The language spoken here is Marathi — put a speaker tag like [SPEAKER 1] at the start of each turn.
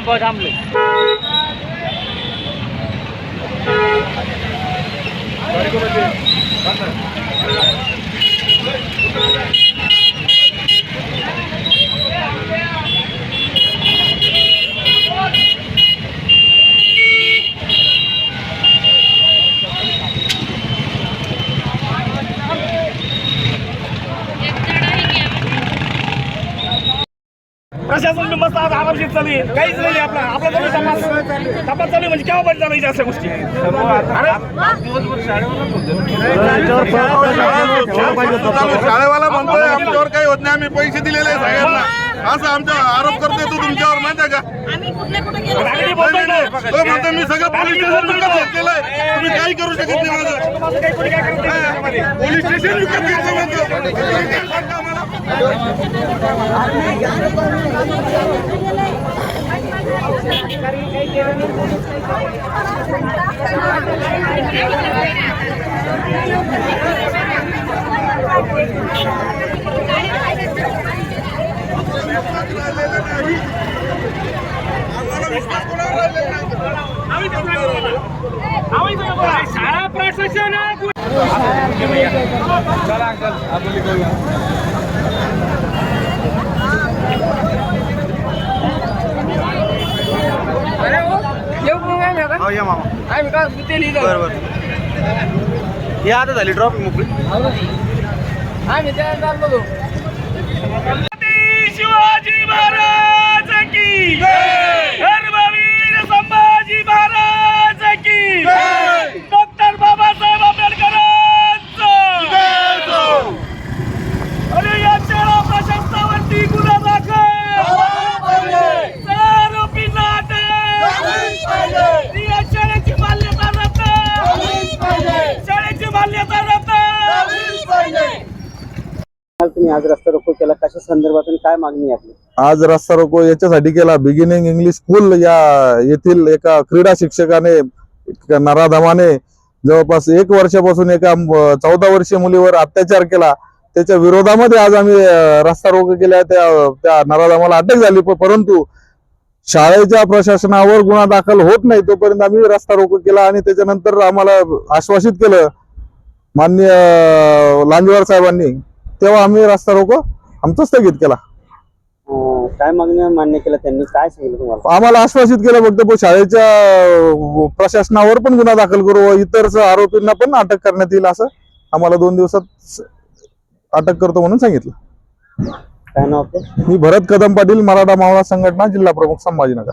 [SPEAKER 1] संपावर थांबलोय.
[SPEAKER 2] प्रशासन मस्त आज आरामशीर चालू आहे, काहीच नाही आपला आपला तपास चालू आहे. म्हणजे केव्हा बंद चालायच्या अशा गोष्टी.
[SPEAKER 3] शाळेवाला म्हणतोय आमच्यावर काही होत नाही, आम्ही पैसे दिलेले आहे सगळ्यांना, असं आमचा आरोप करतोय तू तुमच्यावर. माहिती आहे का तो म्हणतो मी सगळं पोलीस स्टेशन विकत घेतलेलं आहे, तुम्ही काही करू शकत नाही. माझं पोलीस स्टेशन विकत घेतलं म्हणतो.
[SPEAKER 2] शाळा प्रशासन
[SPEAKER 1] आता झाली ट्रॉफिक मोकळी.
[SPEAKER 2] शिवाजी महाराज की धर्मवीर संभाजी महाराज की डॉक्टर बाबासाहेब आंबेडकरांचा आणि या शाळा प्रशासनावरती गुन्हा दाखल, आरोपींना अटक, या शाळेची मान्यता रद्द, शाळेची मान्यता रद्द.
[SPEAKER 4] तुम्ही आज रस्ता रोको केला, कशा संदर्भात काय मागणी आहे आपली?
[SPEAKER 3] आज रस्ता रोको याच्यासाठी केला, बिगिनिंग इंग्लिश स्कूल या येथील एका क्रीडा शिक्षकाने नराधमाने जवळपास 1 वर्षापासून एका 14 वर्षीय मुलीवर अत्याचार केला. त्याच्या विरोधामध्ये आज आम्ही रस्ता रोको केला. त्या नराधमाला अटक झाली, परंतु शाळेच्या प्रशासनावर गुन्हा दाखल होत नाही तोपर्यंत आम्ही रस्ता रोको केला. आणि त्याच्यानंतर आम्हाला आश्वासित केलं माननीय लांजेवार साहेबांनी, तेव्हा आम्ही रस्ता रोको आमचा स्थगित केला.
[SPEAKER 4] काय मागणी मान्य केलं त्यांनी, काय सांगितलं तुम्हाला?
[SPEAKER 3] आम्हाला आश्वासित केलं फक्त शाळेच्या प्रशासनावर पण गुन्हा दाखल करू व इतर आरोपींना पण अटक करण्यात येईल, असं आम्हाला 2 दिवसात अटक करतो म्हणून सांगितलं.
[SPEAKER 4] काय नाव आपलं?
[SPEAKER 3] मी भरत कदम पाटील, मराठा मावळा संघटना, जिल्हा प्रमुख, संभाजीनगर.